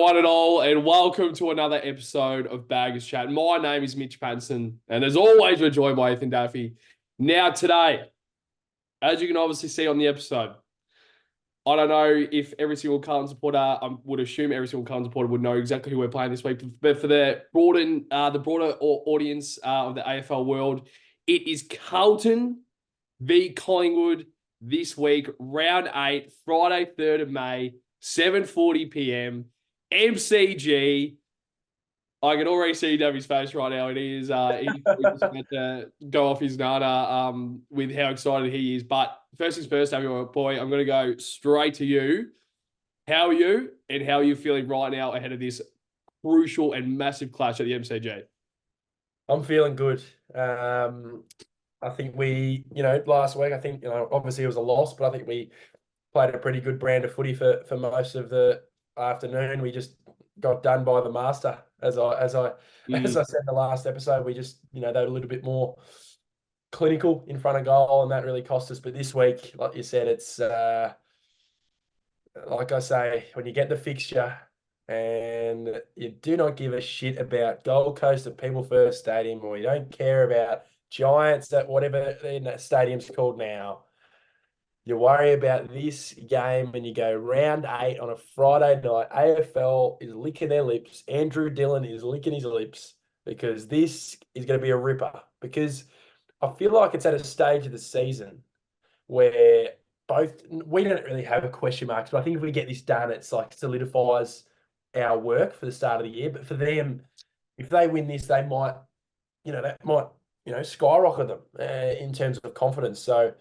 one and all, and welcome to another episode of Baggers Chat. My name is Mitch Patson, and as always, we're joined by Ethan Daffy. Now, today, as you can obviously see on the episode, I don't know if every single Carlton supporter, I would assume every single Carlton supporter would know exactly who we're playing this week, but for the broader audience of the AFL world, it is Carlton v Collingwood this week, round 8, Friday, 3rd of May, 7:40 p.m. MCG. I can already see Davy's face right now, and he's about to go off his nana with how excited he is. But first things first, Davy, boy, I'm going to go straight to you. How are you, and how are you feeling right now ahead of this crucial and massive clash at the MCG? I'm feeling good. I think last week, obviously it was a loss, but I think we played a pretty good brand of footy for most of the afternoon. We just got done by the master, as I said in the last episode. We just, they were a little bit more clinical in front of goal, and that really cost us. But this week, like you said, it's like I say, when you get the fixture and you do not give a shit about Gold Coast at People First Stadium, or you don't care about Giants at whatever that stadium's called now. You worry about this game and you go round 8 on a Friday night. AFL is licking their lips. Andrew Dillon is licking his lips because this is going to be a ripper. Because I feel like it's at a stage of the season where we don't really have a question marks, but I think if we get this done, it's like solidifies our work for the start of the year. But for them, if they win this, they might, skyrocket them in terms of confidence. So,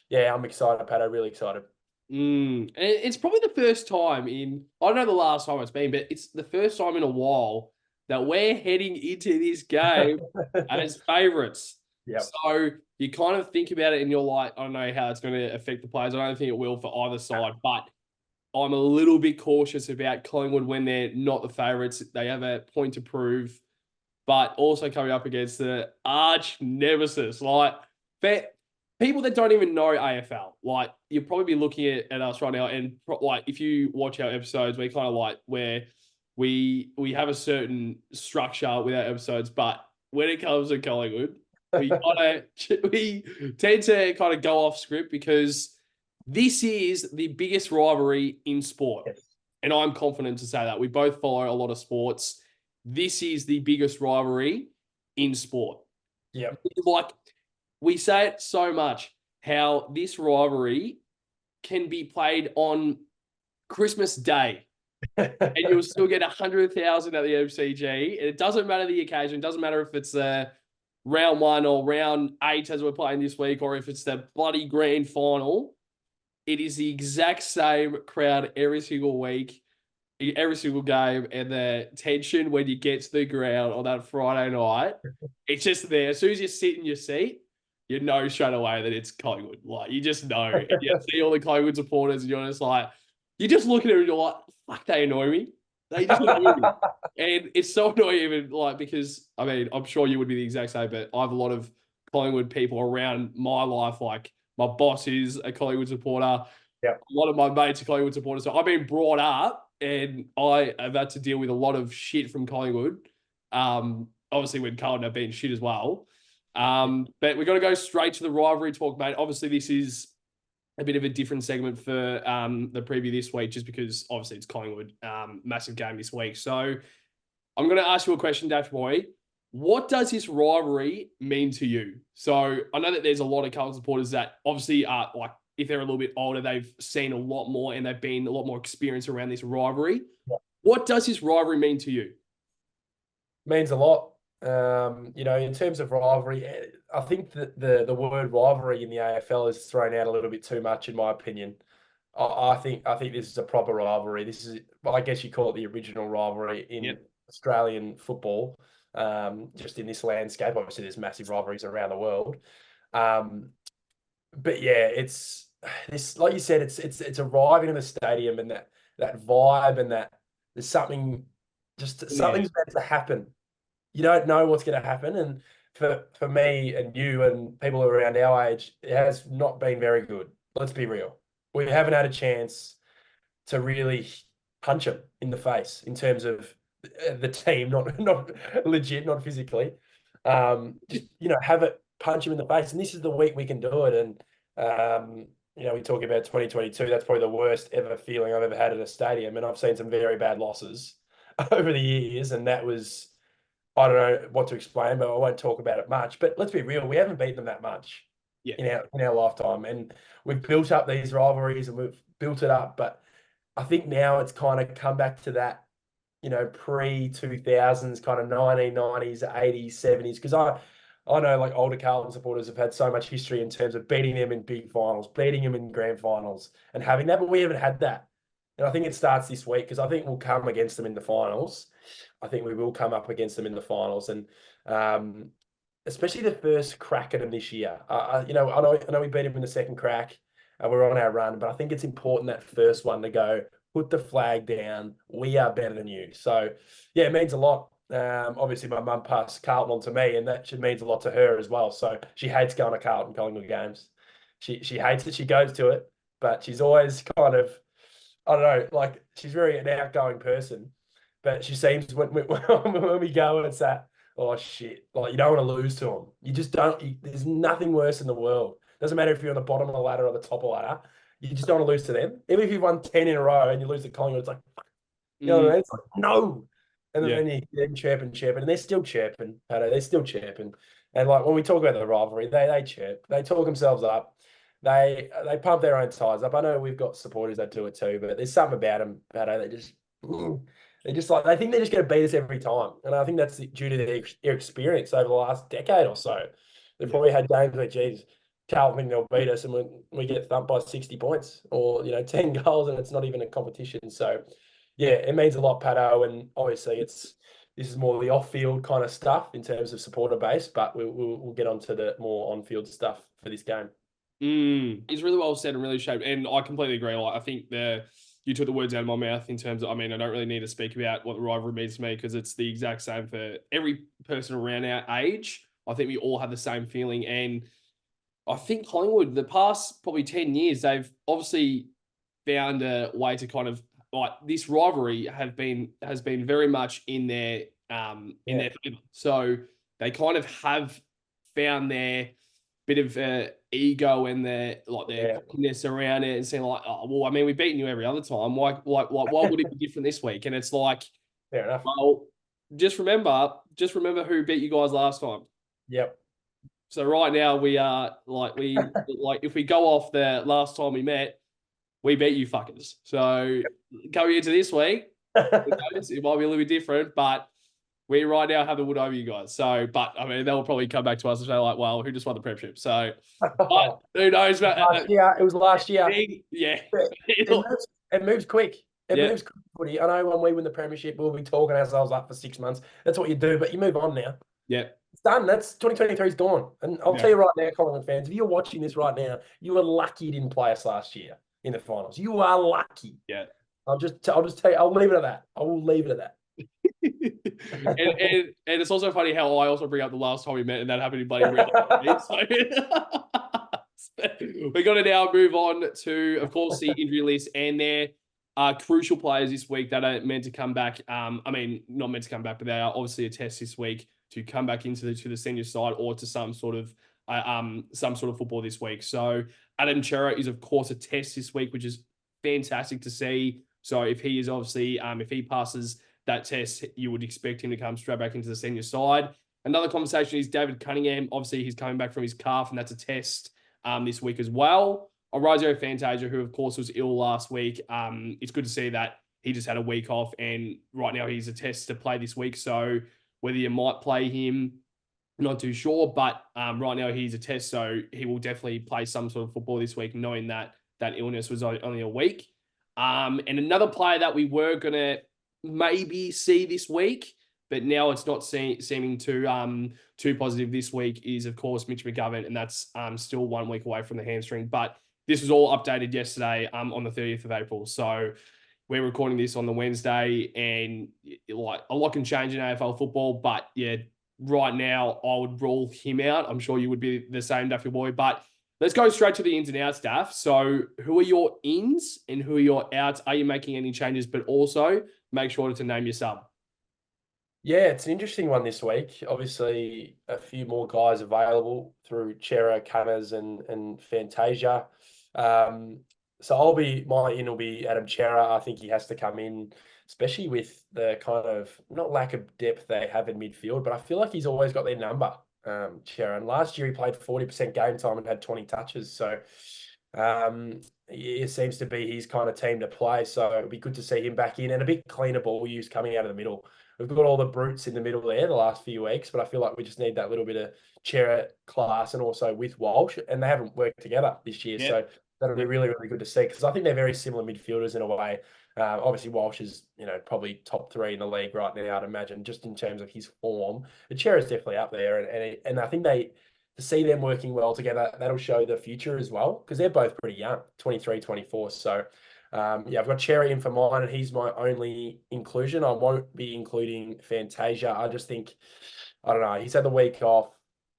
yeah, I'm excited, Patto, really excited. It's probably the first time I don't know the last time it's been, but it's the first time in a while that we're heading into this game as favourites. Yep. So you kind of think about it and you're like, I don't know how it's going to affect the players. I don't think it will for either side, but I'm a little bit cautious about Collingwood when they're not the favourites. They have a point to prove, but also coming up against the arch nemesis. Like, people that don't even know AFL, like, you'll probably be looking at us right now, and like, if you watch our episodes, we're kind of like where we have a certain structure with our episodes, but when it comes to Collingwood, we tend to kind of go off script because this is the biggest rivalry in sport. Yes. And I'm confident to say that. We both follow a lot of sports. This is the biggest rivalry in sport. Yeah. Like, we say it so much, how this rivalry can be played on Christmas Day and you'll still get 100,000 at the MCG. And it doesn't matter the occasion. It doesn't matter if it's round 1 or round 8 as we're playing this week, or if it's the bloody grand final. It is the exact same crowd every single week, every single game, and the tension when you get to the ground on that Friday night, it's just there. As soon as you sit in your seat, you know straight away that it's Collingwood. Like, you just know. And you see all the Collingwood supporters, and you're just like, you just look at them and you're like, fuck, they annoy me. They just annoy me. And it's so annoying, even like, because, I mean, I'm sure you would be the exact same, but I have a lot of Collingwood people around my life. Like, my boss is a Collingwood supporter. Yep. A lot of my mates are Collingwood supporters. So I've been brought up and I have had to deal with a lot of shit from Collingwood. Obviously, when Carlton have been shit as well. But we're going to go straight to the rivalry talk, mate. Obviously, this is a bit of a different segment for the preview this week, just because obviously it's Collingwood, massive game this week. So I'm going to ask you a question, Dash Boy. What does this rivalry mean to you? So I know that there's a lot of Carlton supporters that obviously are, like, if they're a little bit older, they've seen a lot more and they've been a lot more experienced around this rivalry. Yeah. What does this rivalry mean to you? Means a lot. In terms of rivalry, I think that the word rivalry in the AFL is thrown out a little bit too much, in my opinion. I think this is a proper rivalry. This is, well, I guess you call it the original rivalry in Australian football. Just in this landscape, obviously there's massive rivalries around the world. But yeah, it's this, like you said, it's arriving in the stadium, and that vibe, and that there's something's about to happen. You don't know what's going to happen, and for me and you and people around our age, it has not been very good. Let's be real. We haven't had a chance to really punch him in the face in terms of the team, not legit, not physically. Just have it punch him in the face, and this is the week we can do it. And we talk about 2022. That's probably the worst ever feeling I've ever had at a stadium, and I've seen some very bad losses over the years, and that was. I don't know what to explain, but I won't talk about it much. But let's be real, we haven't beaten them that much in our lifetime. And we've built up these rivalries and we've built it up. But I think now it's kind of come back to that, pre-2000s, kind of 1990s, 80s, 70s. Because I know like older Carlton supporters have had so much history in terms of beating them in big finals, beating them in grand finals and having that, but we haven't had that. And I think it starts this week because I think we'll come against them in the finals. I think we will come up against them in the finals, and especially the first crack at them this year. I know we beat them in the second crack, and we're on our run, but I think it's important that first one to go, put the flag down. We are better than you. So, yeah, it means a lot. Obviously, my mum passed Carlton on to me, and that means a lot to her as well. So she hates going to Carlton Collingwood games. She hates it. She goes to it, but she's always kind of, I don't know, like she's very an outgoing person. But she seems when we go, it's that, oh shit, like you don't want to lose to them. You just don't. There's nothing worse in the world. Doesn't matter if you're on the bottom of the ladder or the top of the ladder. You just don't want to lose to them. Even if you've won 10 in a row and you lose to Collingwood, it's like, you know what I mean? It's like, no. And then you chirping, and they're still chirping. They're still chirping. And like when we talk about the rivalry, they chirp. They talk themselves up. They pump their own tires up. I know we've got supporters that do it too, but there's something about them, they just like, they think they're just going to beat us every time. And I think that's due to their experience over the last decade or so. They've probably had games where, geez, Carlton think they'll beat us and we get thumped by 60 points or, 10 goals and it's not even a competition. So, yeah, it means a lot, Patto. And obviously this is more the off-field kind of stuff in terms of supporter base, but we'll get onto the more on-field stuff for this game. It's really well said and really shaped. And I completely agree. Like, I think you took the words out of my mouth in terms of, I don't really need to speak about what the rivalry means to me because it's the exact same for every person around our age. I think we all have the same feeling. And I think Collingwood, the past probably 10 years, they've obviously found a way to kind of, like, this rivalry has been very much in their favor. So they kind of have found their bit of ego and their cockiness around it and saying like, oh, well, we've beaten you every other time. Why would it be different this week? And it's like, fair enough. Well, just remember who beat you guys last time. Yep. So right now we are like if we go off the last time we met, we beat you fuckers. So going into this week, it might be a little bit different, but we right now have the wood over you guys. So, but they'll probably come back to us and say like, well, who just won the premiership? So, but who knows? It was last year. Yeah. It moves quick. It moves quick. I know when we win the premiership, we'll be talking ourselves up for 6 months. That's what you do, but you move on now. Yeah. It's done. That's 2023 is gone. And I'll tell you right now, Collingwood fans, if you're watching this right now, you were lucky you didn't play us last year in the finals. You are lucky. Yeah. I'll just tell you, I'll leave it at that. I will leave it at that. and it's also funny how I also bring up the last time we met and that happened in bloody real life. So we're going to now move on to, of course, the injury list, and there are crucial players this week that are meant to come back. Not meant to come back, but they are obviously a test this week to come back into the senior side or to some sort of football this week. So Adam Chera is, of course, a test this week, which is fantastic to see. So if he is obviously, if he passes that test, you would expect him to come straight back into the senior side. Another conversation is David Cunningham. Obviously, he's coming back from his calf, and that's a test this week as well. Orazio Fantasia, who, of course, was ill last week. It's good to see that he just had a week off, and right now he's a test to play this week. So whether you might play him, not too sure, but right now he's a test, so he will definitely play some sort of football this week, knowing that illness was only a week. And another player that we were going to maybe see this week, but now it's not seeming too positive this week, is, of course, Mitch McGovern, and that's still 1 week away from the hamstring. But this was all updated yesterday on the 30th of April. So we're recording this on the Wednesday, and like a lot can change in AFL football. But yeah, right now I would rule him out. I'm sure you would be the same, Duffy boy. But let's go straight to the ins and outs, Daf. So who are your ins and who are your outs? Are you making any changes? But also make sure to name your sub. Yeah, it's an interesting one this week. Obviously, a few more guys available through Chera, Cunners, and Fantasia. So my in will be Adam Chera. I think he has to come in, especially with the kind of not lack of depth they have in midfield, but I feel like he's always got their number, Chera. And last year he played 40% game time and had 20 touches. So it seems to be his kind of team to play. So it'd be good to see him back in and a bit cleaner ball use coming out of the middle. We've got all the brutes in the middle there the last few weeks, but I feel like we just need that little bit of Chera class and also with Walsh, and they haven't worked together this year. Yeah. So that'll be really, really good to see because I think they're very similar midfielders in a way. Obviously, Walsh is probably top 3 in the league right now, I'd imagine, just in terms of his form. But Chera's definitely up there, and I think to see them working well together, that'll show the future as well because they're both pretty young, 23, 24. So. I've got Cherry in for mine, and he's my only inclusion. I won't be including Fantasia. I just think, I don't know, he's had the week off.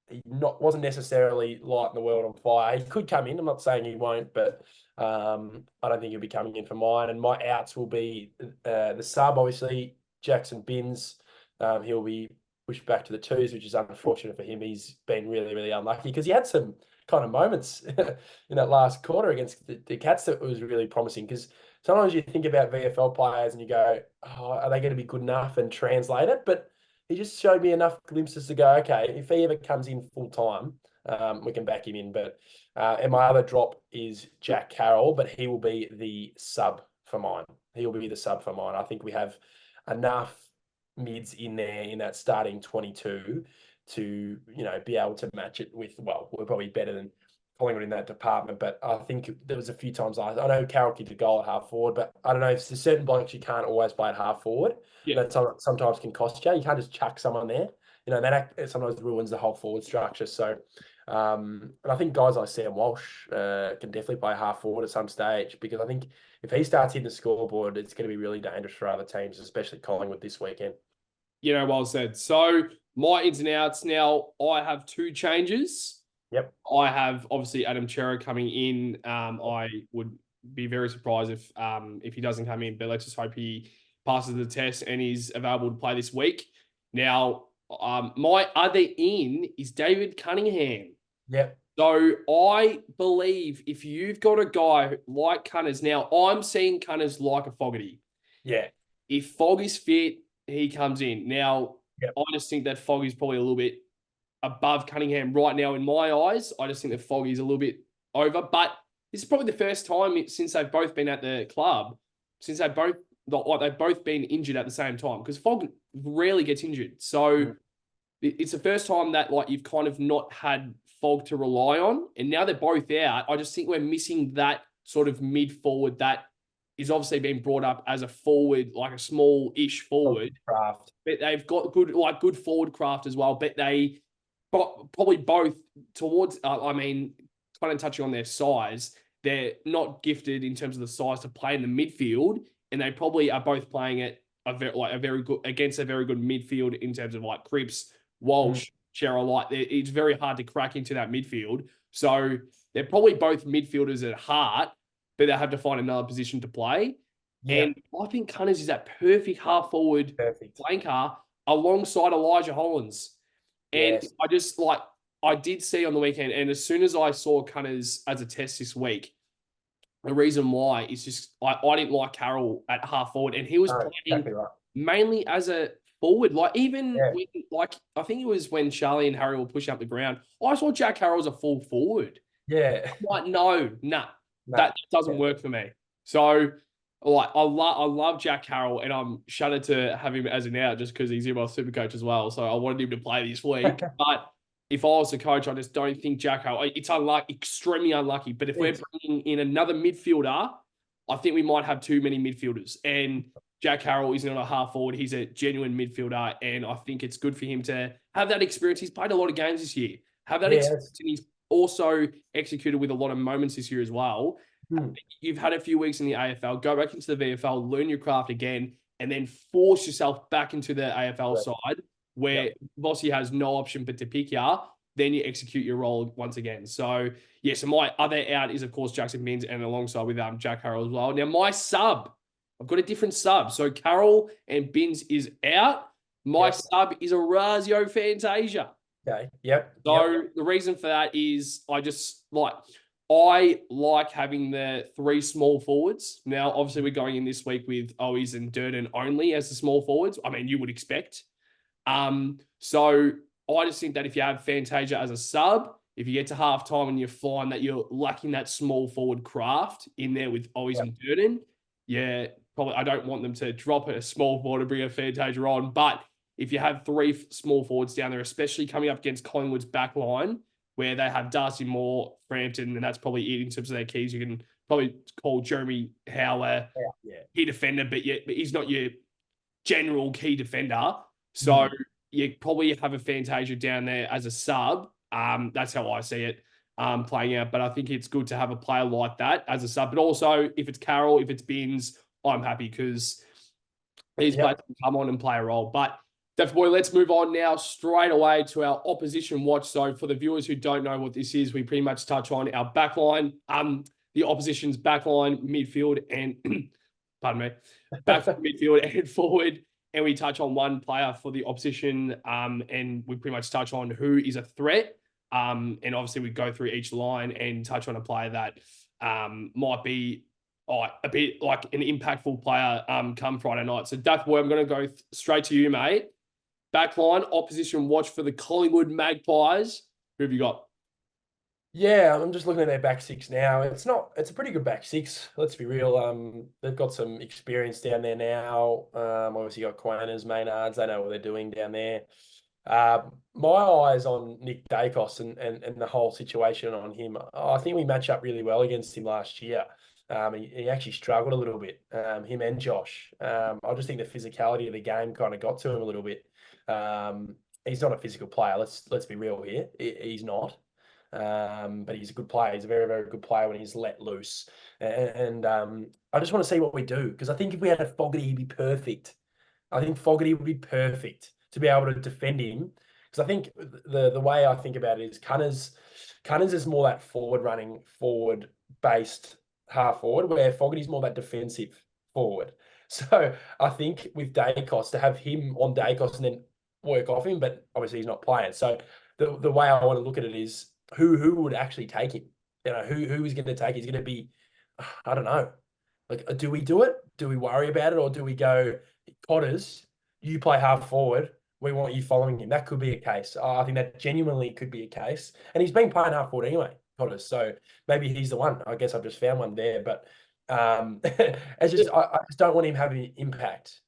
He wasn't necessarily lighting the world on fire. He could come in. I'm not saying he won't, but I don't think he'll be coming in for mine. And my outs will be the sub, obviously, Jackson Binns. He'll be pushed back to the 2s, which is unfortunate for him. He's been really, really unlucky because he had some kind of moments in that last quarter against the Cats that was really promising because sometimes you think about VFL players and you go, oh, are they going to be good enough and translate it? But he just showed me enough glimpses to go, okay, if he ever comes in full time, we can back him in. But and my other drop is Jack Carroll, but he will be the sub for mine. He will be the sub for mine. I think we have enough mids in there in that starting 22 to be able to match it with, well, we're probably better than Collingwood in that department, but I think there was a few times I know Carroll kicked a goal at half forward, but I don't know if there's certain blokes you can't always play at half forward. Yeah. That sometimes can cost you. You can't just chuck someone there. That sometimes ruins the whole forward structure. So, and I think guys like Sam Walsh can definitely play half forward at some stage because I think if he starts hitting the scoreboard, it's going to be really dangerous for other teams, especially Collingwood this weekend. Well said. So my ins and outs now, I have 2 changes. Yep. I have obviously Adam Chera coming in. I would be very surprised if he doesn't come in, but let's just hope he passes the test and is available to play this week. Now, my other in is David Cunningham. Yep. So I believe if you've got a guy like Cunners, now I'm seeing Cunners like a Fogarty. Yeah. If Fog is fit, he comes in. Now, Yep. I just think that Fog is probably a little bit above Cunningham right now in my eyes. I just think that Fog is a little bit over. But this is probably the first time since they've both been at the club, since they've both been injured at the same time, because Fog rarely gets injured. So it's the first time that you've kind of not had Fog to rely on. And now they're both out. I just think we're missing that sort of mid-forward that is obviously being brought up as a forward, like a small-ish forward. Craft. But they've got good forward craft as well. But they probably both towards, kind of touching on their size, they're not gifted in terms of the size to play in the midfield. And they probably are both playing at against a very good midfield in terms of Cripps, Walsh, Cheryl. It's very hard to crack into that midfield. So they're probably both midfielders at heart, but they have to find another position to play. Yeah. And I think Cunners is that perfect half-forward flanker alongside Elijah Hollins. And yes. I did see on the weekend, and as soon as I saw Cunners as a test this week, the reason why is just I didn't like Carroll at half-forward, and he was playing exactly right. Mainly as a forward. I think it was when Charlie and Harry were pushing up the ground, I saw Jack Carroll as a full forward. Yeah. No. That doesn't work for me. So, I love Jack Carroll, and I'm shuddered to have him as an out just because he's in my super coach as well. So I wanted him to play this week. But if I was the coach, I just don't think Jack Carroll. It's extremely unlucky. But if we're bringing in another midfielder, I think we might have too many midfielders. And Jack Carroll is not a half forward; he's a genuine midfielder, and I think it's good for him to have that experience. He's played a lot of games this year. Have that experience, and he's also executed with a lot of moments this year as well. You've had a few weeks in the AFL, go back into the VFL, learn your craft again, and then force yourself back into the AFL side where Vossi has no option but to pick you. then you execute your role once again. So, yeah, so my other out is, of course, Jackson Binns, and alongside with Jack Harrell as well. Now, my sub, I've got a different sub. So, Carroll and Binns is out. My sub is Orazio Fantasia. Okay. Yep. So, the reason for that is I like having the 3 small forwards. Now, obviously, we're going in this week with Owies and Durden only as the small forwards. I mean, you would expect. So I just think that if you have Fantasia as a sub, if you get to halftime and you find that you're lacking that small forward craft in there with Owies and Durden, yeah, probably I don't want them to drop a small forward to bring a Fantasia on. But if you have 3 small forwards down there, especially coming up against Collingwood's back line, where they have Darcy Moore, Frampton, and that's probably it in terms of their keys. You can probably call Jeremy Howe key defender, but he's not your general key defender. So you probably have a Fantasia down there as a sub. That's how I see it playing out. But I think it's good to have a player like that as a sub. But also, if it's Carroll, if it's Binns, I'm happy because these players can come on and play a role. But Def Boy, let's move on now straight away to our opposition watch. So for the viewers who don't know what this is, we pretty much touch on our backline, the opposition's backline, midfield, and pardon me, midfield and forward. And we touch on one player for the opposition, and we pretty much touch on who is a threat. And obviously we go through each line and touch on a player that might be a bit like an impactful player come Friday night. So Daft Boy, I'm going to go straight to you, mate. Backline, opposition watch for the Collingwood Magpies. Who have you got? Yeah, I'm just looking at their back six now. It's a pretty good back six. Let's be real. They've got some experience down there now. Obviously got Quainers, Maynards. They know what they're doing down there. My eyes on Nick Dacos and the whole situation on him. I think we match up really well against him last year. He actually struggled a little bit, him and Josh. I just think the physicality of the game kind of got to him a little bit. He's not a physical player. Let's be real here. He's not. But he's a good player. He's a very, very good player when he's let loose. And I just want to see what we do, because I think if we had a Fogarty, he'd be perfect. I think Fogarty would be perfect to be able to defend him, because I think the way I think about it is Cunners is more that forward based half forward, where Fogarty's more that defensive forward. So I think with Dacos, to have him on Dacos and then work off him, but obviously he's not playing. So the way I want to look at it is, who would actually take him? You know, who is going to take it? He's going to be, I don't know. Like, do we do it? Do we worry about it? Or do we go, Potters, you play half forward, we want you following him? That could be a case. I think that genuinely could be a case. And he's been playing half forward anyway, Potters. So maybe he's the one. I guess I've just found one there. But I just don't want him having impact.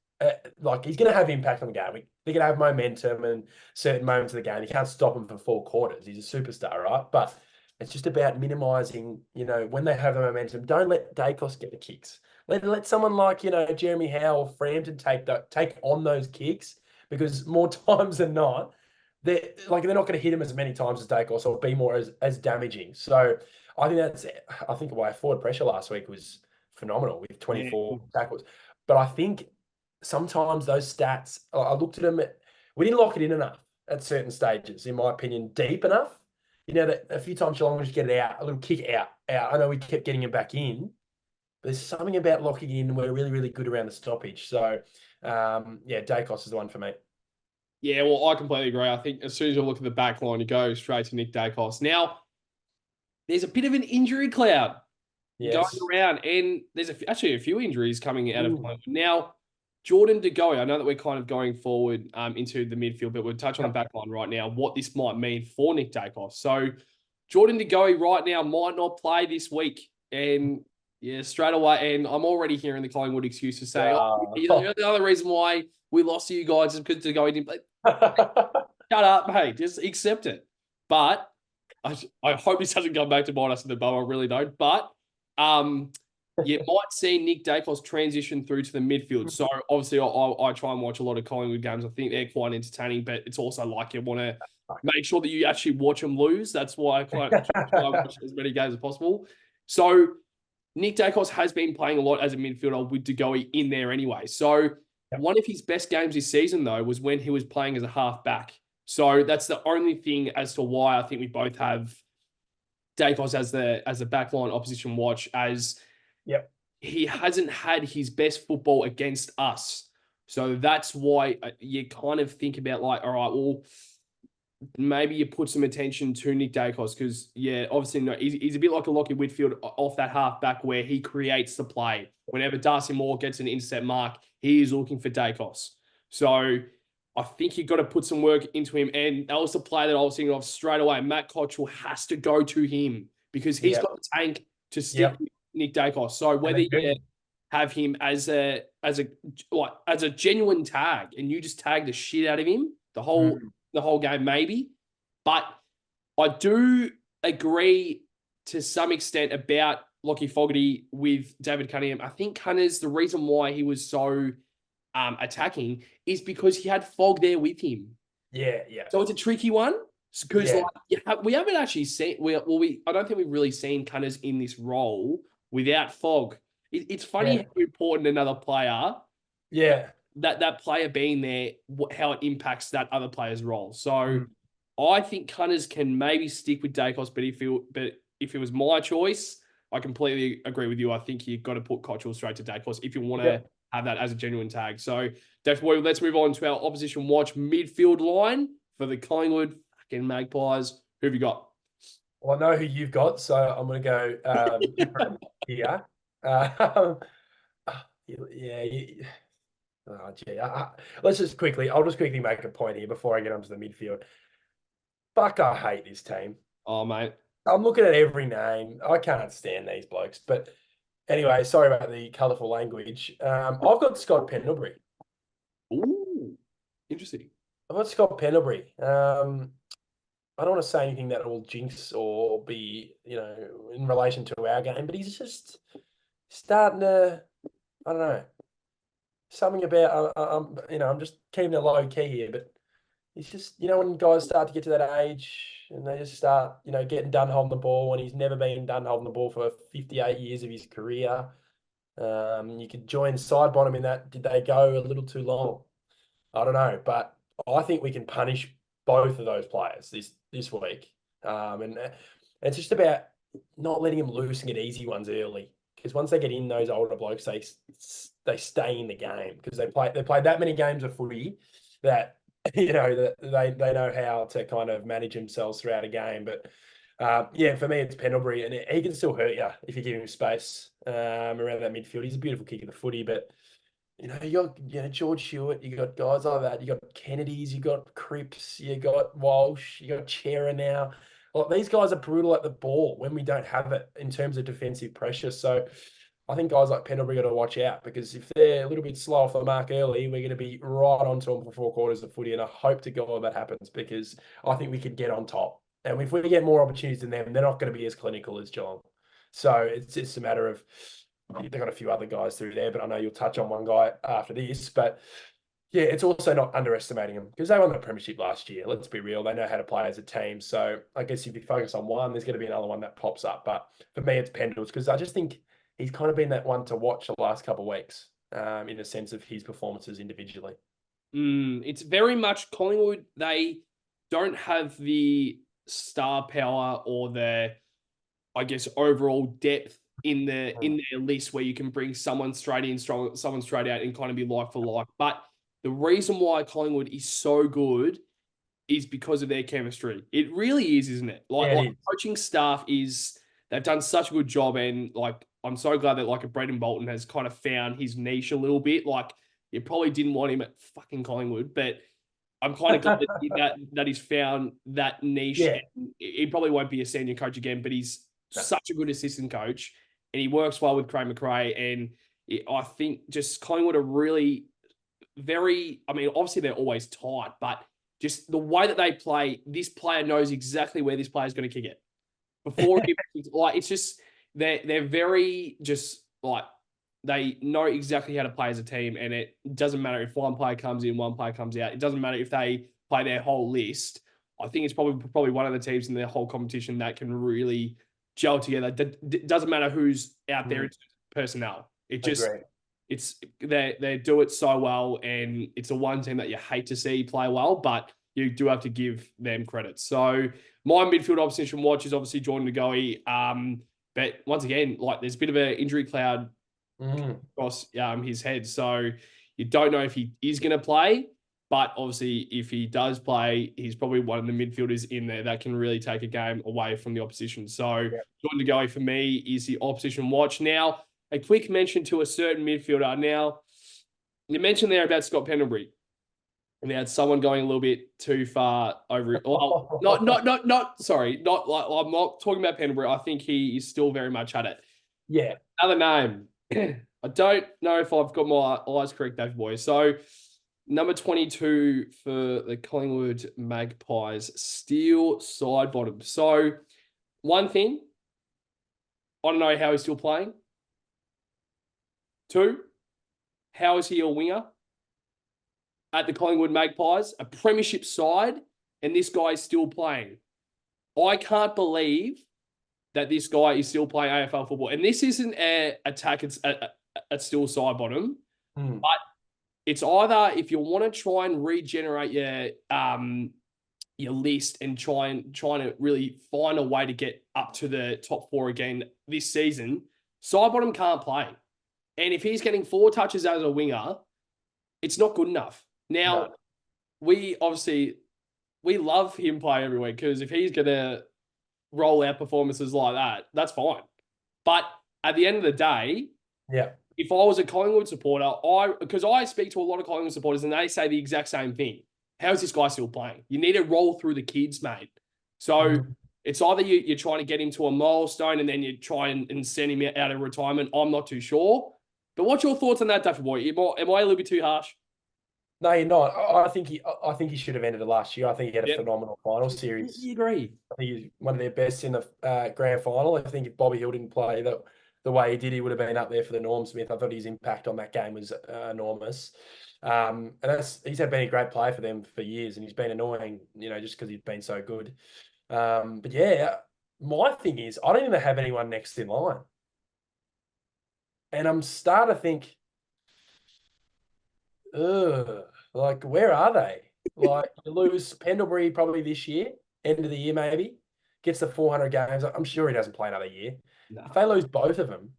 Like, he's going to have impact on the game. They're going to have momentum and certain moments of the game. You can't stop him for 4 quarters. He's a superstar, right? But it's just about minimising, when they have the momentum. Don't let Dacos get the kicks. Let someone like, Jeremy Howe or Frampton take on those kicks, because more times than not, they're not going to hit him as many times as Dacos or be more as damaging. So I think our forward pressure last week was phenomenal with 24 tackles. But I think sometimes those stats, I looked at them, we didn't lock it in enough at certain stages, in my opinion, deep enough. That a few times Geelong just get it out, a little kick out. I know we kept getting it back in. But there's something about locking in. We're really, really good around the stoppage. So, Dacos is the one for me. Yeah, well, I completely agree. I think as soon as you look at the back line, you go straight to Nick Dacos. Now, there's a bit of an injury cloud going around, and there's actually a few injuries coming out of Collingwood. Now, Jordan De Goey, I know that we're kind of going forward into the midfield, but we'll touch on the back line right now, what this might mean for Nick Dacos. So Jordan De Goey right now might not play this week. And straight away, and I'm already hearing the Collingwood excuses saying, the other reason why we lost to you guys is because De Goey didn't play. Shut up, hey, just accept it. But I hope this doesn't come back to bite us in the bum. I really don't. But you might see Nick Dacos transition through to the midfield. So obviously I try and watch a lot of Collingwood games. I think they're quite entertaining, but it's also like you want to make sure that you actually watch them lose. That's why I try and watch as many games as possible. So Nick Dacos has been playing a lot as a midfielder with De Goey in there anyway. So one of his best games this season, though, was when he was playing as a half back. So that's the only thing as to why I think we both have Dacos as the backline opposition watch, as Yep. he hasn't had his best football against us. So that's why you kind of think about like, all right, well, maybe you put some attention to Nick Dacos because, yeah, obviously no, he's a bit like a Lockie Whitfield off that half back where he creates the play. Whenever Darcy Moore gets an intercept mark, he is looking for Dacos. So I think you've got to put some work into him. And that was the play that I was thinking of straight away. Matt Cottrell has to go to him because he's got the tank to stick with Nick Dacos. So whether you have him as a genuine tag and you just tag the shit out of him the whole game, maybe. But I do agree to some extent about Lockie Fogarty with David Cunningham. I think Cunners, the reason why he was so attacking is because he had Fog there with him. Yeah. So it's a tricky one because we haven't actually seen. I don't think we've really seen Cunners in this role without Fog. It's funny how important another player. Yeah. That player being there, how it impacts that other player's role. So I think Cunners can maybe stick with Dacos, but if it was my choice, I completely agree with you. I think you've got to put Cottrell straight to Dacos if you want to have that as a genuine tag. So definitely, let's move on to our opposition watch midfield line for the Collingwood fucking Magpies. Who have you got? Well, I know who you've got, so I'm going to go different here. Oh, gee. I'll just quickly make a point here before I get onto the midfield. Fuck, I hate this team. Oh, mate. I'm looking at every name. I can't stand these blokes. But anyway, sorry about the colourful language. I've got Scott Pendlebury. Ooh, interesting. I've got Scott Pendlebury. I don't want to say anything that will jinx or be, in relation to our game, but he's just starting to, I don't know, something about, I'm just keeping it low key here, but he's just, when guys start to get to that age and they just start, getting done holding the ball, and he's never been done holding the ball for 58 years of his career. You could join side bottom in that. Did they go a little too long? I don't know, but I think we can punish both of those players this week. And it's just about not letting them loose and get easy ones early. Because once they get in, those older blokes, they stay in the game because they play that many games of footy that that they know how to kind of manage themselves throughout a game. But for me, it's Pendlebury, and he can still hurt you if you give him space around that midfield. He's a beautiful kick of the footy, but you got George Hewitt, you got guys like that, you got Kennedys, you got Cripps, you got Walsh, you got Chera now. Well, these guys are brutal at the ball when we don't have it in terms of defensive pressure. So I think guys like Pendlebury got to watch out, because if they're a little bit slow off the mark early, we're going to be right onto them for 4 quarters of footy. And I hope to God that happens, because I think we could get on top. And if we get more opportunities than them, they're not going to be as clinical as Geelong. So it's just a matter of, they've got a few other guys through there, but I know you'll touch on one guy after this. But yeah, it's also not underestimating them, because they won the premiership last year. Let's be real. They know how to play as a team. So I guess if you focus on one, there's going to be another one that pops up. But for me, it's Pendles, because I just think he's kind of been that one to watch the last couple of weeks in the sense of his performances individually. It's very much Collingwood. They don't have the star power or the, I guess, overall depth in their list where you can bring someone straight in, someone straight out, and kind of be like for like. But the reason why Collingwood is so good is because of their chemistry. It really is, isn't it? Like coaching staff they've done such a good job, and like I'm so glad that like a Brendan Bolton has kind of found his niche a little bit. Like you probably didn't want him at fucking Collingwood, but I'm kind of glad that he's found that niche. Yeah. He probably won't be a senior coach again, but he's such a good assistant coach, and he works well with Craig McRae. And I think just Collingwood are really very, I mean, obviously they're always tight, but just the way that they play, this player knows exactly where this player is going to kick it. Before it's just, they're very just like, they know exactly how to play as a team, and it doesn't matter if one player comes in, one player comes out. It doesn't matter if they play their whole list. I think it's probably one of the teams in their whole competition that can really gel together. It doesn't matter who's out there in terms of personnel. They do it so well, and it's the one team that you hate to see play well, but you do have to give them credit. So my midfield opposition watch is obviously Jordan Ngoe. But once again, like there's a bit of an injury cloud across his head. So you don't know if he is going to play. But obviously, if he does play, he's probably one of the midfielders in there that can really take a game away from the opposition. So Jordan Ngoe for me is the opposition watch. Now, a quick mention to a certain midfielder. Now, you mentioned there about Scott Pendlebury. And we had someone going a little bit too far over it. Well, sorry, not like I'm not talking about Pendlebury. I think he is still very much at it. Yeah. Another name. I don't know if I've got my eyes correct, Dave boy. So number 22 for the Collingwood Magpies, Steele side bottom. So one thing, I don't know how he's still playing. Two, how is he a winger at the Collingwood Magpies, a premiership side, and this guy is still playing? I can't believe that this guy is still playing AFL football. And this isn't an attack at still side bottom, but it's either if you want to try and regenerate your list and trying to really find a way to get up to the top 4 again this season, side bottom can't play. And if he's getting 4 touches as a winger, it's not good enough. Now, we love him play every week because if he's going to roll out performances like that, that's fine. But at the end of the day, if I was a Collingwood supporter, because I speak to a lot of Collingwood supporters and they say the exact same thing. How is this guy still playing? You need to roll through the kids, mate. So it's either you're trying to get him to a milestone and then you try and send him out of retirement. I'm not too sure. But what's your thoughts on that, Duffy boy? Am I a little bit too harsh? No, you're not. I think he should have ended it last year. I think he had a phenomenal final series. You agree? I think he's one of their best in the grand final. I think if Bobby Hill didn't play the way he did, he would have been up there for the Norm Smith. I thought his impact on that game was enormous. And he's been a great player for them for years, and he's been annoying, just because he's been so good. But yeah, my thing is, I don't even have anyone next in line. And I'm starting to think, like, where are they? Like, you lose Pendlebury probably this year, end of the year maybe, gets the 400 games. I'm sure he doesn't play another year. No. If they lose both of them,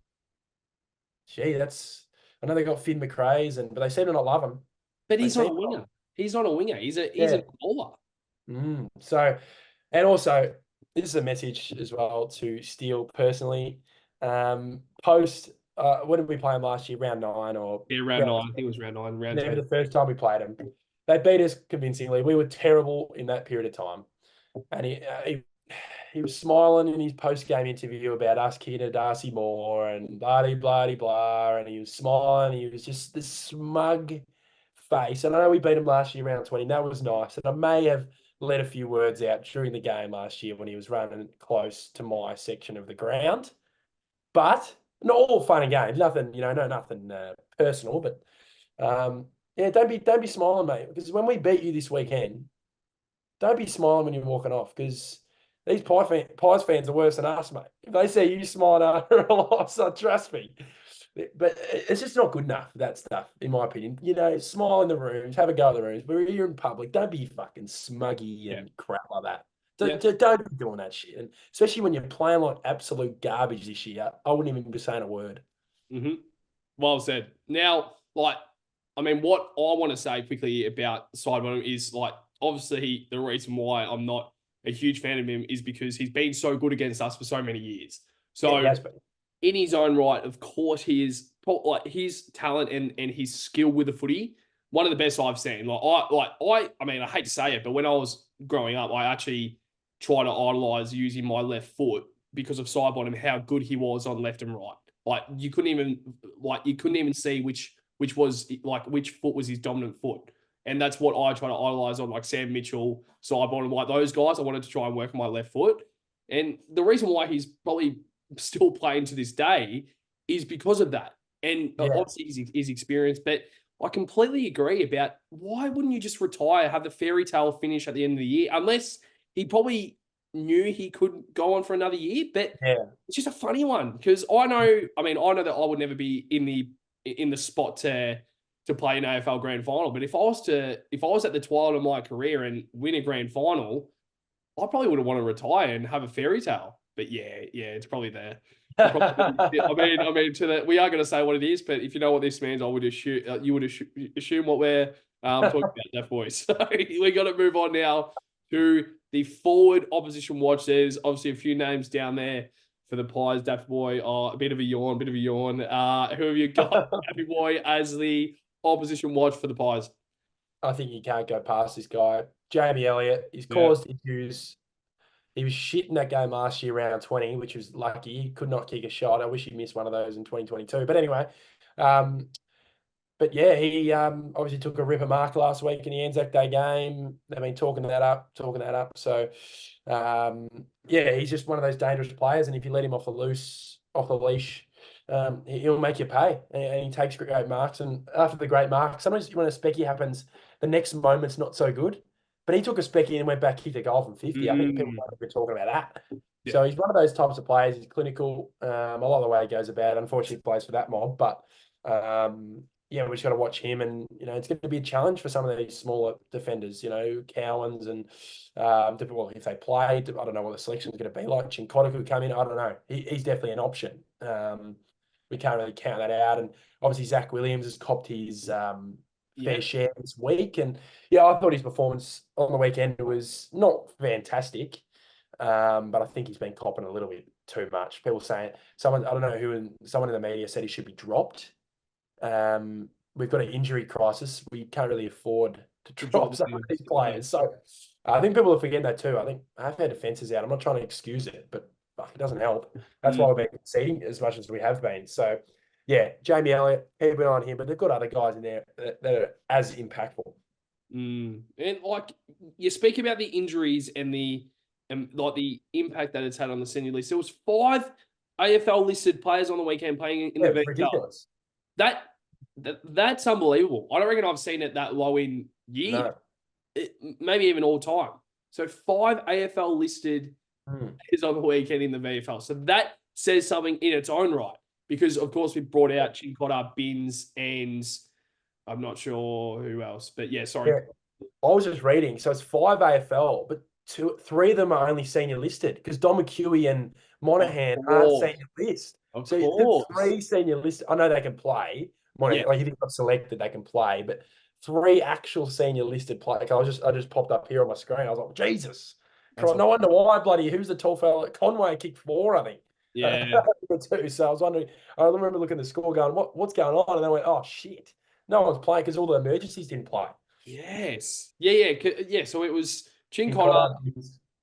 gee, I know they got Finn McRae's, but they seem to not love him. But he's not a winger. He's not a winger. He's a bowler. So, and also, this is a message as well to Steele personally. Post, when did we play him last year? Round 9 or? Yeah, round 9. I think it was round 9. Round 10. The first time we played him. They beat us convincingly. We were terrible in that period of time. And he was smiling in his post-game interview about us kicking a Darcy Moore and blah. And he was smiling. He was just this smug face. And I know we beat him last year, round 20. That was nice. And I may have let a few words out during the game last year when he was running close to my section of the ground. But not all fun and games. Nothing, nothing personal. But don't be smiling, mate. Because when we beat you this weekend, don't be smiling when you're walking off, because these Pies fans are worse than us, mate. If they see you smiling after a loss, trust me. But it's just not good enough, that stuff, in my opinion. Smile in the rooms, have a go at the rooms. But you're in public, don't be fucking smuggy and crap like that. Don't be doing that shit. And especially when you're playing like absolute garbage this year, I wouldn't even be saying a word. Well said. Now, what I want to say quickly about Sidebottom is, obviously the reason why I'm not a huge fan of him is because he's been so good against us for so many years. So in his own right, of course, he is his talent and his skill with the footy, one of the best I've seen. I hate to say it, but when I was growing up, I actually tried to idolize using my left foot because of Sidebottom, how good he was on left and right. You couldn't even see which foot was his dominant foot. And that's what I try to idolize on, Sam Mitchell, Sidebottom, those guys. I wanted to try and work on my left foot. And the reason why he's probably still playing to this day is because of that. And obviously his experience. But I completely agree about why wouldn't you just retire, have the fairy tale finish at the end of the year, unless he probably knew he could go on for another year. But it's just a funny one, because I know that I would never be in the spot to to play an AFL grand final. But if I was at the twilight of my career and win a grand final, I probably would have wanted to retire and have a fairy tale. But yeah, it's probably there. I mean, we are going to say what it is, but if you know what this means, I would assume you would assume what we're talking about, that boys. So we got to move on now to the forward opposition watch. There's obviously a few names down there for the Pies. Daffy Boy, a bit of a yawn. Who have you got, Daffy Boy, as the opposition watch for the Pies? I think you can't go past this guy. Jamie Elliott, he's caused issues. He was shit in that game last year, round 20, which was lucky. He could not kick a shot. I wish he missed one of those in 2022. But anyway, but yeah, he obviously took a ripper mark last week in the Anzac Day game. They've been talking that up. So, yeah, he's just one of those dangerous players. And if you let him off the leash, he'll make you pay. And he takes great marks. And after the great mark, sometimes when a specky happens, the next moment's not so good. But he took a specky and went back, kicked a goal from 50. I think people have been talking about that. Yeah. So he's one of those types of players. He's clinical. I like the way he goes about it. Unfortunately, he plays for that mob. But, yeah, we just got to watch him. And, it's going to be a challenge for some of these smaller defenders, Cowans and, well, if they play, I don't know what the selection is going to be like. Chincotta could come in. I don't know. He's definitely an option. We can't really count that out. And obviously, Zach Williams has copped his fair share this week. And yeah, I thought his performance on the weekend was not fantastic, but I think he's been copping a little bit too much. People saying someone in the media said he should be dropped. We've got an injury crisis. We can't really afford to drop some of these players. So I think people are forgetting that too. I think I've had defences out. I'm not trying to excuse it, but it doesn't help. That's why we've been conceding as much as we have been. So yeah, Jamie Elliott, keep an eye on him, but they've got other guys in there that are as impactful. And like you speak about the injuries and like the impact that it's had on the senior list. There was 5 AFL listed players on the weekend playing in the VFL. Ridiculous. That's unbelievable. I don't reckon I've seen it that low in years, maybe even all time. So 5 AFL listed is on the weekend in the VFL. So that says something in its own right. Because, of course, we brought out Chincotta, Binns, and I'm not sure who else. But, yeah, sorry. Yeah. I was just reading. So it's 5 AFL, but 3 of them are only senior listed because Don McHugh and Monaghan aren't senior list. So 3 senior listed. I know they can play. Like if they got selected, they can play. But 3 actual senior listed players. I just popped up here on my screen. I was like, Jesus. No wonder why, bloody, who's the tall fella? Conway kicked 4, I think. Yeah. So I was wondering, I remember looking at the score going, what's going on? And then I went, oh, shit. No one's playing because all the emergencies didn't play. Yes. Yeah. So it was Chincotta,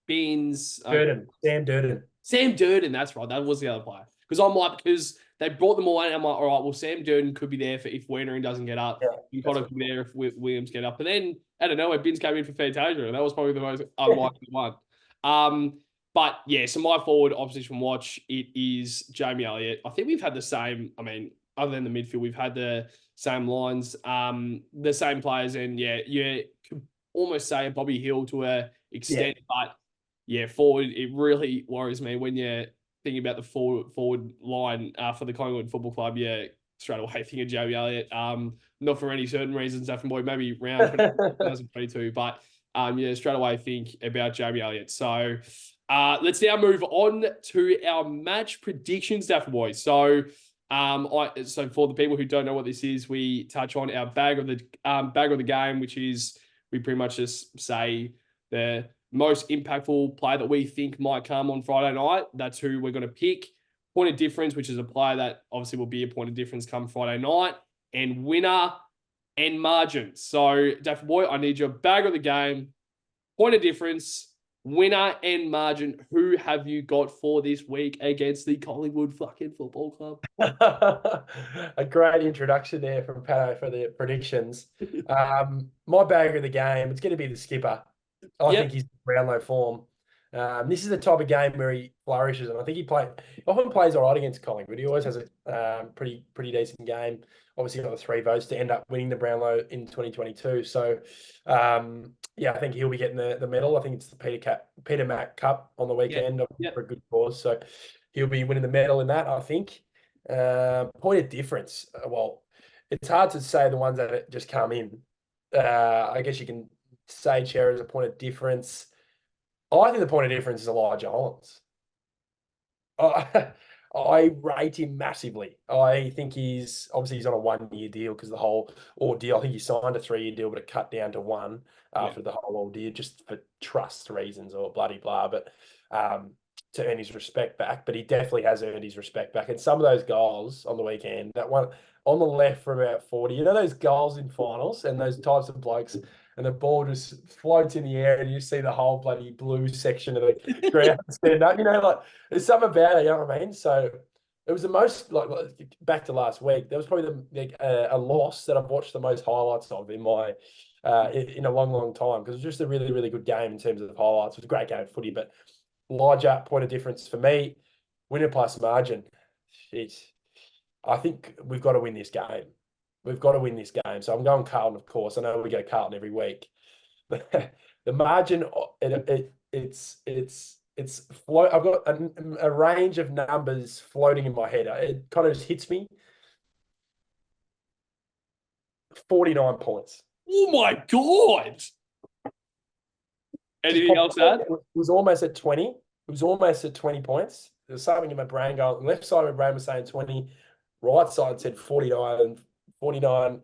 Binns. Sam Durden. Sam Durden, that's right. That was the other player. Because they brought them all in. I'm like, all right, well, Sam Durden could be there if Wienering doesn't get up. Chincotta could be there if Williams get up. And then, I don't know, Binns came in for Fantasia, and that was probably the most unlikely one. But yeah, so my forward opposition watch, it is Jamie Elliott. I think we've had the same, other than the midfield, we've had the same lines, the same players. And yeah, you could almost say Bobby Hill to an extent. But yeah, forward, it really worries me when you're thinking about the forward line for the Collingwood Football Club. Yeah, straight away think of Jamie Elliott. Not for any certain reasons, maybe round 2022, but yeah, straight away think about Jamie Elliott. So let's now move on to our match predictions, Daffy Boys. So, so for the people who don't know what this is, we touch on our bag of the game, which is we pretty much just say the most impactful player that we think might come on Friday night. That's who we're going to pick. Point of difference, which is a player that obviously will be a point of difference come Friday night, and winner and margin. So, Daffy Boy, I need your bag of the game, point of difference, winner and margin. Who have you got for this week against the Collingwood fucking Football Club? A great introduction there from Patto for the predictions. My bag of the game, it's going to be the skipper. I think he's in Brownlow form. This is the type of game where he flourishes, and I think he often plays all right against Collingwood. He always has a pretty decent game. Obviously, got the 3 votes to end up winning the Brownlow in 2022. So, I think he'll be getting the medal. I think it's the Peter Mac Cup on the weekend for a good cause. So he'll be winning the medal in that, I think. Point of difference. Well, it's hard to say the ones that just come in. I guess you can say Cherry as a point of difference. I think the point of difference is Elijah Hollands. I, I rate him massively. I think he's on a 1 year deal because the whole ordeal. I think he signed a 3 year deal, but it cut down to one after the whole ordeal, just for trust reasons or bloody blah. But to earn his respect back, but he definitely has earned his respect back. And some of those goals on the weekend, that one on the left for about 40, those goals in finals and those types of blokes, and the ball just floats in the air and you see the whole bloody blue section of the ground stand up, like there's something about it, you know what I mean? So it was the most, like back to last week, there was probably a loss that I've watched the most highlights of in my in a long, long time, because it was just a really, really good game in terms of highlights. It was a great game of footy, but Elijah, point of difference for me, winner plus margin. Jeez. I think we've got to win this game. We've got to win this game. So I'm going Carlton, of course. I know we go Carlton every week. The margin, it's float. I've got a range of numbers floating in my head. It kind of just hits me. 49 points. Oh my God. Anything else to add? It was almost at 20. It was almost at 20 points. There's something in my brain going, left side of my brain was saying 20, right side said 49, and 49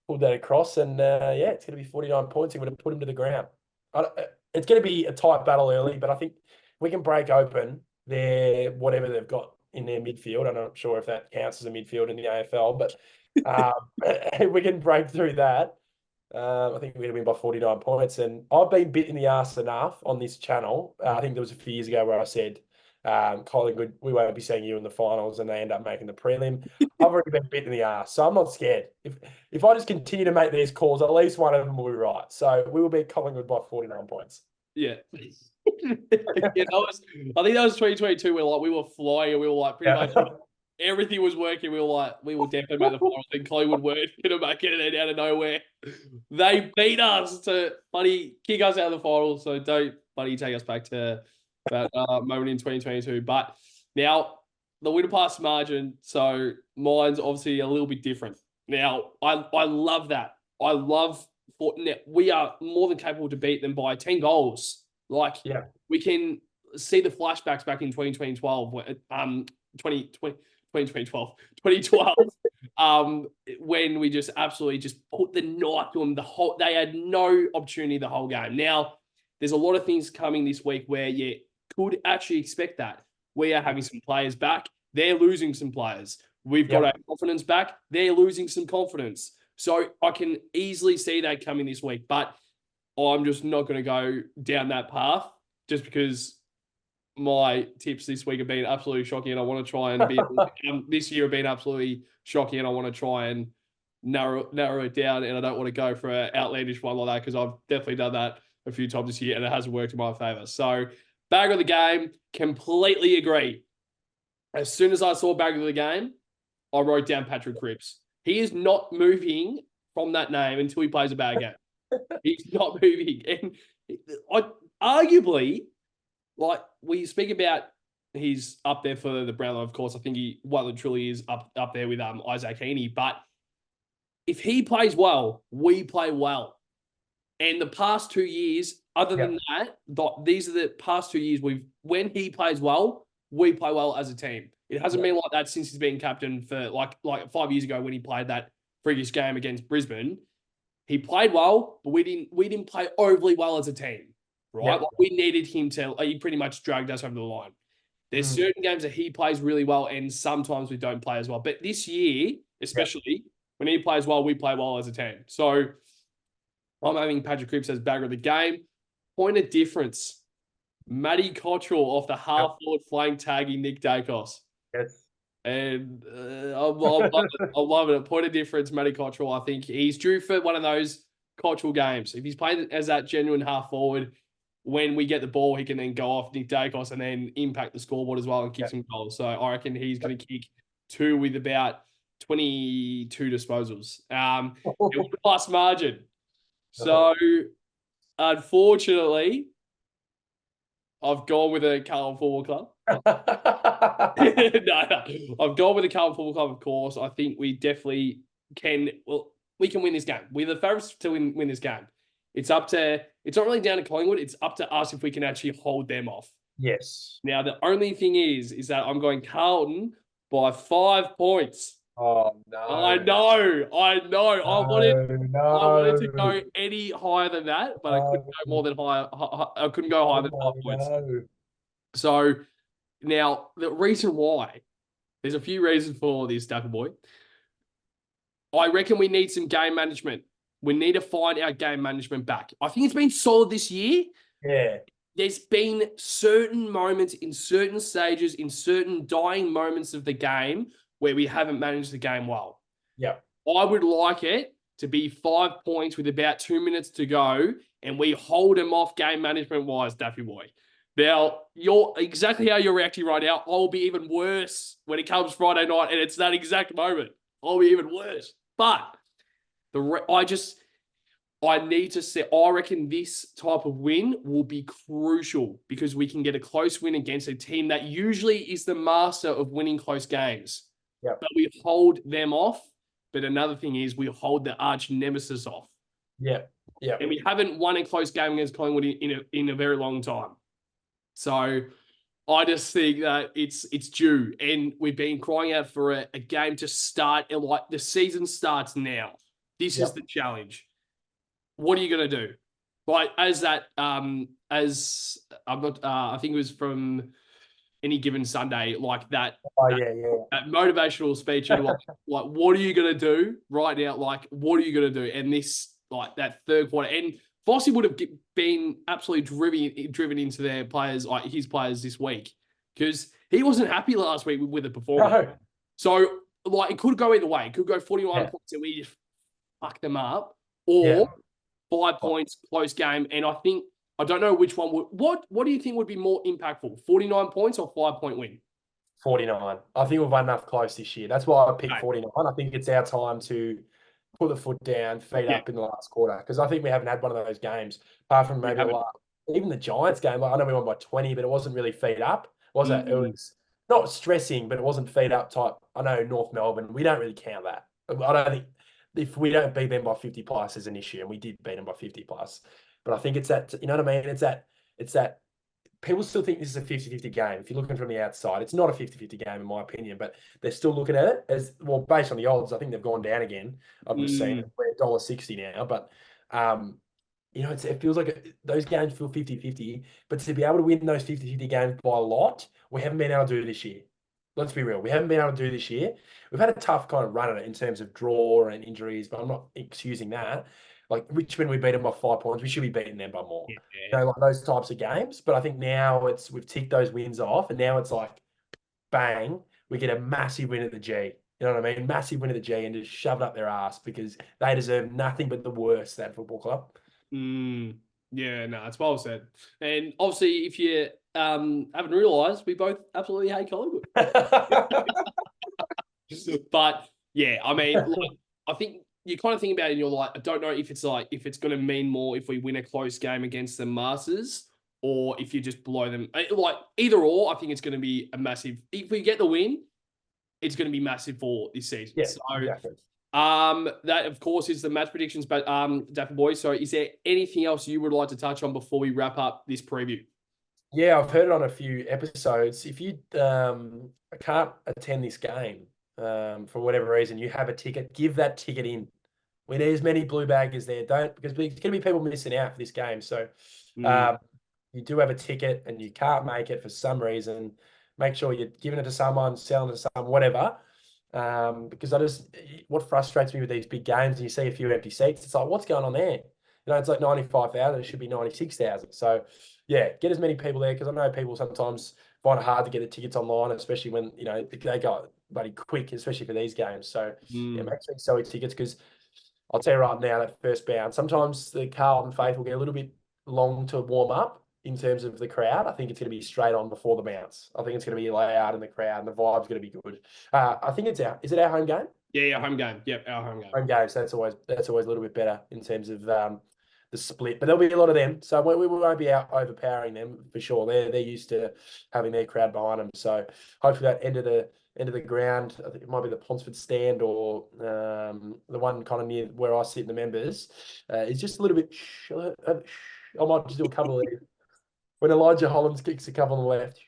pulled that across. And it's going to be 49 points. He would have put him to the ground. It's going to be a tight battle early, but I think we can break open whatever they've got in their midfield. I'm not sure if that counts as a midfield in the AFL, but we can break through that. I think we're going to win by 49 points. And I've been bit in the arse enough on this channel. I think there was a few years ago where I said, Collingwood, we won't be seeing you in the finals, and they end up making the prelim. I've already been bit in the arse, so I'm not scared. If I just continue to make these calls, at least one of them will be right. So we will beat Collingwood by 49 points. Yeah. I think that was 2022 where we were flying and we were like pretty much everything was working. We will definitely make the finals. And Collingwood weren't going to make it, and then out of nowhere, they beat us to kick us out of the finals. So don't take us back to that moment in 2022. But now the winner pass margin. So mine's obviously a little bit different. Now I love that. I love we are more than capable to beat them by 10 goals. We can see the flashbacks back in 2012, 2012, when we just absolutely just put the knife to them. They had no opportunity the whole game. Now, there's a lot of things coming this week where you could actually expect that. We are having some players back. They're losing some players. We've got our confidence back. They're losing some confidence. So I can easily see that coming this week, but I'm just not going to go down that path just because my tips this week have been absolutely shocking, and I want to try and be this year have been absolutely shocking, and I want to try and narrow it down, and I don't want to go for an outlandish one like that because I've definitely done that a few times this year and it hasn't worked in my favor. So bag of the game, completely agree. As soon as I saw bag of the game, I wrote down Patrick Cripps. He is not moving from that name until he plays a bad game. He's not moving. And arguably, we speak about he's up there for the Brownlow, of course. I think he well and truly is up there with Isaac Heaney. But if he plays well, we play well. And the past 2 years, other than that, these are the past 2 years when he plays well, we play well as a team. It hasn't been like that since he's been captain for like 5 years ago when he played that previous game against Brisbane. He played well, but we didn't play overly well as a team, right? We needed him to. He pretty much dragged us over the line. There's certain games that he plays really well, and sometimes we don't play as well. But this year, especially when he plays well, we play well as a team. So I'm having Patrick Cripps as bagger of the game. Point of difference: Matty Cottrell off the half forward flank tagging Nick Dacos. Yes. And I'm loving it. Point of difference, Matty Cottrell. I think he's due for one of those Cottrell games. If he's playing as that genuine half forward, when we get the ball, he can then go off Nick Dacos and then impact the scoreboard as well and kick some goals. So I reckon he's going to kick 2 with about 22 disposals. Plus margin. So unfortunately, I've gone with a Carlton Football Club. No. I've gone with the Carlton Football Club, of course. I think we definitely we can win this game. We're the favourites to win this game. It's not really down to Collingwood. It's up to us if we can actually hold them off. Yes. Now, the only thing is that I'm going Carlton by 5 points. Oh, no. I know. I wanted to go No. any higher than that, but I couldn't go more than higher. I couldn't go higher than 5 points. No. So now the reason why, there's a few reasons for this, Daffy boy. I reckon we need some game management. We need to find our game management back. I think it's been solid this year. Yeah. There's been certain moments in certain stages, in certain dying moments of the game where we haven't managed the game well. Yeah. I would like it to be 5 points with about 2 minutes to go, and we hold them off game management-wise, Daffy boy. Now, you're exactly how you're reacting right now. I'll be even worse when it comes Friday night, and it's that exact moment. I'll be even worse. But I need to say, I reckon this type of win will be crucial because we can get a close win against a team that usually is the master of winning close games. Yep. But we hold them off. But another thing is we hold the arch nemesis off. Yeah. Yeah. And we haven't won a close game against Collingwood in a very long time. So I just think that it's due. And we've been crying out for a game to start. Like the season starts now. This is the challenge. What are you going to do? Like I think it was from Any Given Sunday, like that. Oh, yeah. That motivational speech. And like, what are you going to do right now? Like, what are you going to do? And this, like that third quarter, and Fossey would have been absolutely driven into their players, like his players this week, because he wasn't happy last week with the performance. No. So, like, it could go either way. It could go 41 points and we just fuck them up, or 5 points, close game. And I don't know which one would. What do you think would be more impactful? 49 points or 5 point win? 49. I think we've won enough close this year. That's why I picked 49. I think it's our time to put the foot down, feet up in the last quarter. Because I think we haven't had one of those games, apart from maybe even the Giants game. Like, I know we won by 20, but it wasn't really feet up. Was it? It was not stressing, but it wasn't feet up type. I know North Melbourne, we don't really count that. I don't think if we don't beat them by 50 plus is an issue, and we did beat them by 50 plus. But I think it's that, you know what I mean? It's that people still think this is a 50-50 game. If you're looking from the outside, it's not a 50-50 game in my opinion, but they're still looking at it as, well, based on the odds, I think they've gone down again. I've just seen it. We're $1.60 now, but you know, it feels like those games feel 50-50, but to be able to win those 50-50 games by a lot, we haven't been able to do this year. Let's be real. We haven't been able to do this year. We've had a tough kind of run at it in terms of draw and injuries, but I'm not excusing that. Like Richmond, we beat them by 5 points. We should be beating them by more. You know, like those types of games. But I think now we've ticked those wins off, and now it's like, bang, we get a massive win at the G. You know what I mean? Massive win at the G, and just shove it up their ass because they deserve nothing but the worst, that football club. Yeah, no, it's well said. And obviously, if you haven't realised, we both absolutely hate Collingwood. But yeah, I mean, like, I think you kind of think about it and you're like, I don't know if it's going to mean more if we win a close game against the Masters or if you just blow them. Like either or, I think it's going to be a massive. If we get the win, it's going to be massive for this season. Yeah, so, exactly. That of course is the match predictions, but Daffy boy. So, is there anything else you would like to touch on before we wrap up this preview? Yeah, I've heard it on a few episodes. If you can't attend this game for whatever reason, you have a ticket, give that ticket in. We need as many blue baggers there. Because there's going to be people missing out for this game. So you do have a ticket and you can't make it for some reason, make sure you're giving it to someone, selling it to someone, whatever. Because what frustrates me with these big games, and you see a few empty seats, it's like, what's going on there? You know, it's like 95,000, it should be 96,000. So yeah, get as many people there, because I know people sometimes find it hard to get the tickets online, especially when, you know, they go bloody quick, especially for these games. So yeah, make sure you sell your tickets, because I'll tell you right now, that first bound, sometimes the Carlton faith will get a little bit long to warm up in terms of the crowd. I think it's going to be straight on before the bounce. I think it's going to be loud in the crowd, and the vibe's going to be good. I think is it our home game? Yeah, home game. Yep, our home game. Home game, so that's always a little bit better in terms of the split, but there'll be a lot of them. So we won't be out overpowering them for sure. They're used to having their crowd behind them. So hopefully that end of the ground, I think it might be the Ponsford stand or the one kind of near where I sit in the members, is just a little bit. I might just do a couple of these. When Elijah Hollands kicks a couple on the left.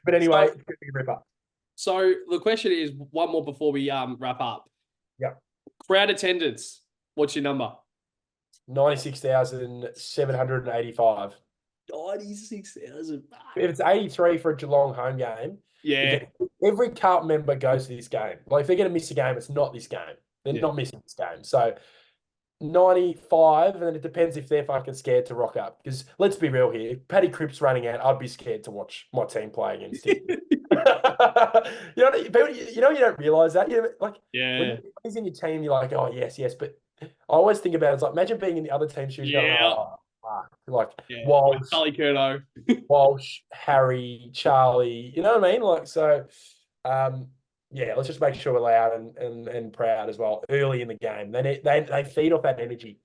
But anyway, it's good to rip up. So the question is one more before we wrap up. Yeah. Crowd attendance. What's your number? 96,785. 96,000. If it's 83 for a Geelong home game, Yeah. every Carlton member goes to this game. Like if they're going to miss a game, it's not this game. They're not missing this game. So 95, and then it depends if they're fucking scared to rock up. Because let's be real here, if Paddy Cripps running out, I'd be scared to watch my team play against him. You don't realise that. When he's in your team, you're like, oh yes, but I always think about it, it's like imagine being in the other team's shoes going, oh, fuck. Walsh, Walsh, Harry, Charlie, you know what I mean? Let's just make sure we're loud and proud as well early in the game. They feed off that energy.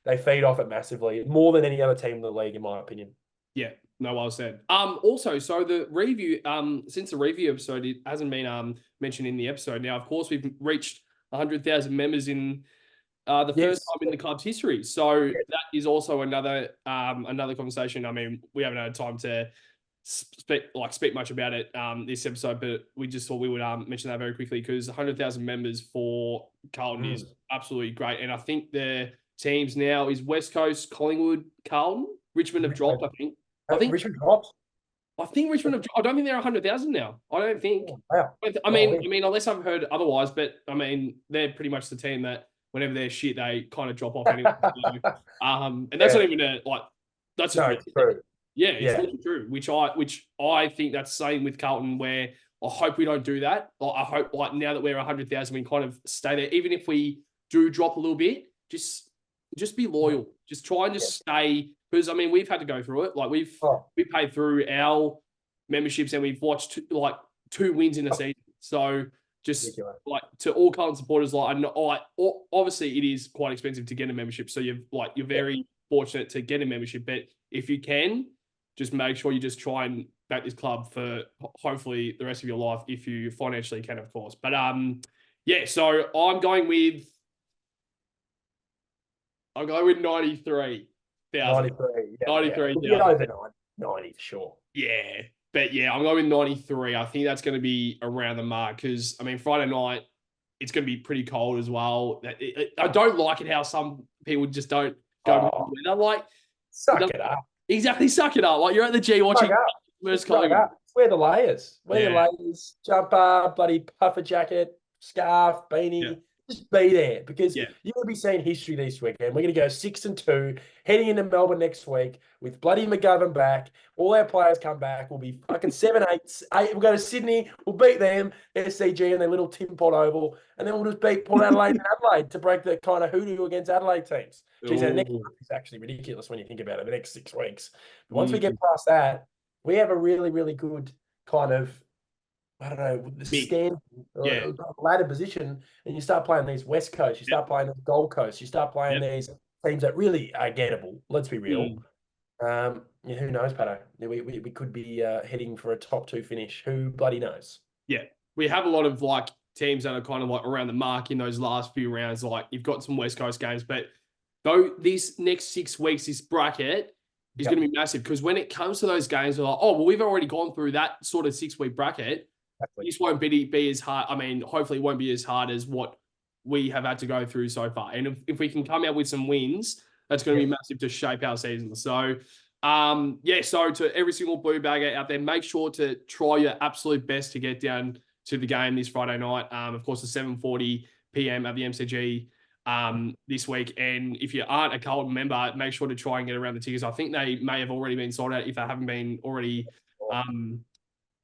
They feed off it massively, more than any other team in the league, in my opinion. Yeah, no, well said. Also, so the review, since the review episode, it hasn't been mentioned in the episode. Now, of course, we've reached 100,000 members in the first time in the club's history. So that is also another conversation. I mean, we haven't had time to speak much about it this episode, but we just thought we would mention that very quickly because 100,000 members for Carlton is absolutely great. And I think the teams now is West Coast, Collingwood, Carlton. Richmond have dropped, I think. Richmond dropped? I think Richmond have dropped. I don't think they're 100,000 now. I don't think. Oh, wow. I mean, unless I've heard otherwise, but I mean, they're pretty much the team that whenever they're shit, they kind of drop off anyway. And that's not even that's just true. Yeah, it's really true. Which I think that's the same with Carlton, where I hope we don't do that. I hope now that we're 100,000, we kind of stay there. Even if we do drop a little bit, just be loyal. Just try and stay. Because I mean, we've had to go through it. We paid through our memberships and we've watched 2 wins in a season. So just to all Carlton supporters, obviously it is quite expensive to get a membership. So you're very fortunate to get a membership. But if you can, just make sure you just try and back this club for hopefully the rest of your life, if you financially can, of course. But so I'm going with 93,000. 93. 93. Yeah. Over 90 for sure. Yeah. But I'm going with 93. I think that's going to be around the mark because, I mean, Friday night, it's going to be pretty cold as well. I don't like it how some people just don't go with the weather. Suck it up. Exactly, suck it up. You're at the G watching versus Collingwood. Wear the layers. Wear the layers. Jumper, bloody puffer jacket, scarf, beanie. Yeah. Just be there because you're going to be seeing history this weekend. We're going to go 6-2, heading into Melbourne next week with bloody McGovern back. All our players come back. We'll be fucking 7-8. We'll go to Sydney. We'll beat them, SCG, and their little Tim Pot Oval. And then we'll just beat Port Adelaide and Adelaide to break the kind of hoodoo against Adelaide teams. Geez, our next week is actually ridiculous when you think about it, the next 6 weeks. But once we get past that, we have a really, really good kind of, I don't know, the stand ladder position, and you start playing these West Coast, you start playing the Gold Coast, you start playing these teams that really are gettable. Let's be real. Who knows, Patto? We could be heading for a top 2 finish. Who bloody knows? Yeah, we have a lot of teams that are kind of around the mark in those last few rounds. You've got some West Coast games, but though these next 6 weeks, this bracket is going to be massive because when it comes to those games, we're we've already gone through that sort of 6-week bracket. This won't be as hard. I mean, hopefully it won't be as hard as what we have had to go through so far. And if we can come out with some wins, that's going to be massive to shape our season. So, so to every single blue bagger out there, make sure to try your absolute best to get down to the game this Friday night. Of course, the 7:40 p.m. at the MCG this week. And if you aren't a Carlton member, make sure to try and get around the tickets. I think they may have already been sold out if they haven't been already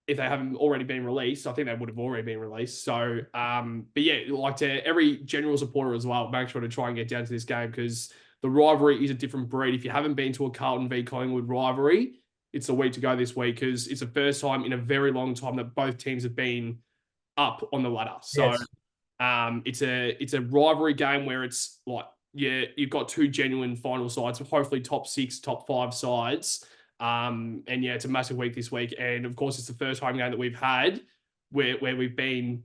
released. I think they would have already been released. So, to every general supporter as well, make sure to try and get down to this game because the rivalry is a different breed. If you haven't been to a Carlton v Collingwood rivalry, it's the week to go this week because it's the first time in a very long time that both teams have been up on the ladder. So, it's a rivalry game where it's you've got two genuine final sides, hopefully top 6, top 5 sides. And yeah, it's a massive week this week. And of course, it's the first home game that we've had where we've been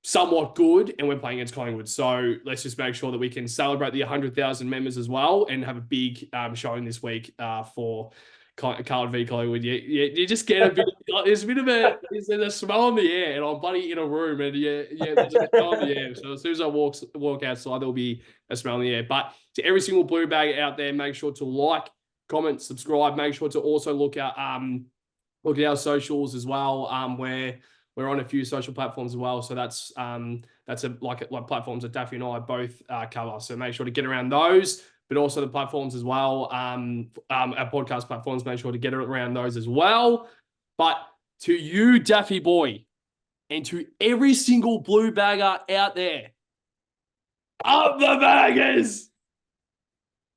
somewhat good and we're playing against Collingwood. So let's just make sure that we can celebrate the 100,000 members as well and have a big showing this week for Carlton v Collingwood. You just get a bit. There's a bit of there's a smell in the air, and I'm buddy in a room, and there's a smell in the air. So as soon as I walk outside, there'll be a smell in the air. But to every single blue bag out there, make sure to like, comment, subscribe. Make sure to also look at our socials as well. Where we're on a few social platforms as well. So that's like platforms that Daffy and I both cover. So make sure to get around those, but also the platforms as well. Our podcast platforms, make sure to get around those as well. But to you, Daffy boy, and to every single blue bagger out there, up the baggers!